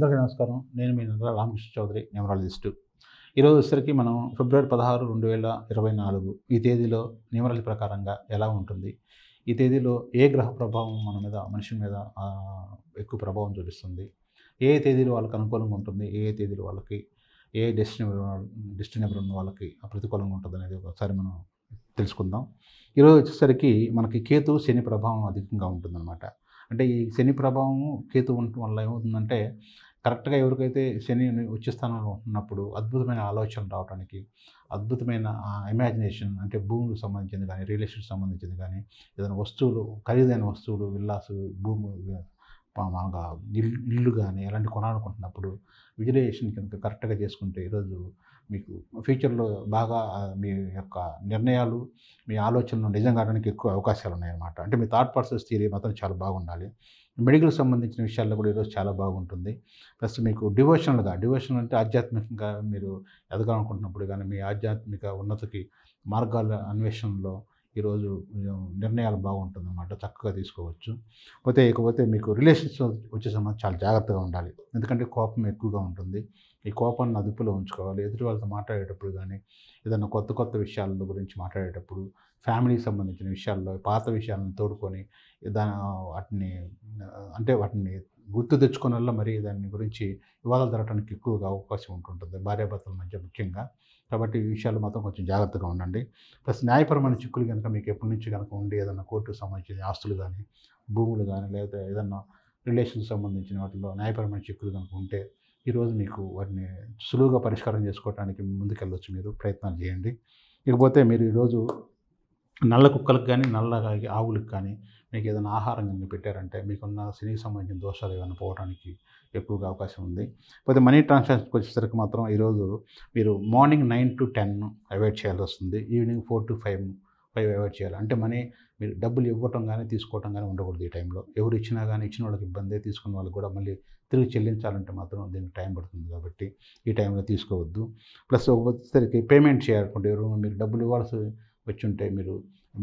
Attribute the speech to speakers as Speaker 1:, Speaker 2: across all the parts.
Speaker 1: అందరికీ నమస్కారం. నేను మీ నర్రా రామకృష్ణ చౌదరి, న్యూమరాలజిస్టు. ఈరోజు వచ్చేసరికి మనం ఫిబ్రవరి 16, 2024 ఈ తేదీలో న్యూమరాలజీ ప్రకారంగా ఎలా ఉంటుంది? ఈ తేదీలో ఏ గ్రహ ప్రభావం మన మీద, మనిషి మీద ఎక్కువ ప్రభావం చూపిస్తుంది? ఏ ఏ తేదీలు వాళ్ళకి అనుకూలంగా ఉంటుంది? ఏ ఏ తేదీలు వాళ్ళకి, ఏ డెస్టినీ నెంబర్ ఉన్న వాళ్ళకి ప్రతికూలంగా ఉంటుందనేది ఒకసారి మనం తెలుసుకుందాం. ఈరోజు వచ్చేసరికి మనకి కేతు, శని ప్రభావం అధికంగా ఉంటుందన్నమాట. అంటే ఈ శని ప్రభావము, కేతు ఉండటం వల్ల ఏమవుతుందంటే, కరెక్ట్‌గా ఎవరికైతే శని ఉచ్చ స్థానంలో ఉంటున్నప్పుడు అద్భుతమైన ఆలోచనలు రావటానికి, అద్భుతమైన ఇమాజినేషన్ అంటే భూములకు సంబంధించింది గానీ, రియల్ ఎస్టేట్‌కి సంబంధించింది గానీ, ఏదైనా వస్తువులు, ఖరీదైన వస్తువులు, విల్లాసు, భూము మామూలుగా ఇల్లు గానీ అలాంటివి కొనాలనుకుంటున్నప్పుడు విజువలైజేషన్ కనుక కరెక్ట్‌గా చేసుకుంటే ఈరోజు మీకు ఫ్యూచర్‌లో బాగా మీ యొక్క నిర్ణయాలు, మీ ఆలోచనలు నిజం కావడానికి ఎక్కువ అవకాశాలున్నాయన్నమాట. అంటే మీ థాట్ ప్రాసెస్ థియరీ మాత్రం చాలా బాగుండాలి. మెడికల్‌కి సంబంధించిన విషయాల్లో కూడా ఈరోజు చాలా బాగుంటుంది. ప్లస్ మీకు డివోషనల్ అంటే ఆధ్యాత్మికంగా మీరు ఎదగాలనుకుంటున్నప్పుడు గానీ, మీ ఆధ్యాత్మిక ఉన్నతికి మార్గాల అన్వేషణలో ఈరోజు నిర్ణయాలు బాగుంటుందన్నమాట. చక్కగా తీసుకోవచ్చు. ఇకపోతే మీకు రిలేషన్స్ వచ్చే సంబంధం చాలా జాగ్రత్తగా ఉండాలి. ఎందుకంటే కోపం ఎక్కువగా ఉంటుంది. ఈ కోపాన్ని అదుపులో ఉంచుకోవాలి. ఎదుటి వాళ్ళతో మాట్లాడేటప్పుడు గానీ, ఏదన్నా కొత్త కొత్త విషయాల గురించి మాట్లాడేటప్పుడు, ఫ్యామిలీకి సంబంధించిన విషయాల్లో పాత విషయాలను తోడుకొని దా వాటిని వాటిని గుర్తు తెచ్చుకోనల్లా మరి దాని గురించి వివాదాలు జరగటానికి ఎక్కువగా అవకాశం ఉంటుంటుంది. భార్యాభర్తల మధ్య ముఖ్యంగా. కాబట్టి ఈ విషయాల్లో మాత్రం కొంచెం జాగ్రత్తగా ఉండండి. ప్లస్ న్యాయపరమైన చిక్కులు గనుక మీకు ఎప్పటి నుంచి గనుక ఉండి ఏదన్నా కోర్టుకు సంబంధించిన ఆస్తులు గానీ, భూములు గానీ, లేదా ఏదన్నా రిలేషన్‌కి సంబంధించిన వాటిల్లో న్యాయపరమైన చిక్కులు గనుక ఉంటే, ఈరోజు మీకు వాటిని సులువుగా పరిష్కారం చేసుకోవటానికి ముందుకెళ్ళొచ్చు మీరు. ప్రయత్నాలు చేయండి. ఇకపోతే మీరు ఈరోజు నల్ల కుక్కలకు గానీ, నల్ల ఆవులకు కానీ మీకేదైనా ఆహారం గనుక పెట్టారంటే, మీకున్న శనికి సంబంధించిన దోషాలు ఏమైనా పోవడానికి ఎక్కువగా అవకాశం ఉంది. పోతే మనీ ట్రాన్సాక్షన్స్‌కి వచ్చేసరికి మాత్రం ఈరోజు మీరు మార్నింగ్ 9-10 అవాయిడ్ చేయాల్సొస్తుంది. ఈవినింగ్ 4-5 అవాయిడ్ చేయాలి. అంటే మీరు డబ్బులు ఇవ్వటం గానీ, తీసుకోవటం గానీ ఉండకూడదు ఈ టైంలో. ఎవరు ఇచ్చినా గానీ, ఇచ్చిన వాళ్ళకి ఇబ్బందే, తీసుకున్న వాళ్ళకి కూడా మళ్ళీ తిరిగి చెల్లించాలంటే మాత్రం దీనికి టైం పడుతుంది కాబట్టి, ఈ టైంలో తీసుకోవద్దు. ప్లస్ వచ్చేసరికి పేమెంట్ చేయాలనుకుంటే మీరు డబ్బులు ఇవ్వాల్సి వచ్చుంటే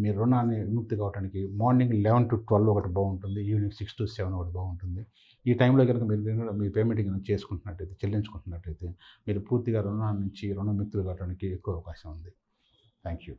Speaker 1: మీ రుణాన్ని విముక్తి కావడానికి మార్నింగ్ 11-12 ఒకటి బాగుంటుంది. ఈవినింగ్ 6-7 ఒకటి బాగుంటుంది. ఈ టైంలో గనుక మీరు మీ పేమెంట్ గనుక చేసుకుంటున్నట్టయితే, చెల్లించుకుంటున్నట్టయితే, మీరు పూర్తిగా రుణం విముక్తులు కావడానికి ఎక్కువ అవకాశం ఉంది. Thank you.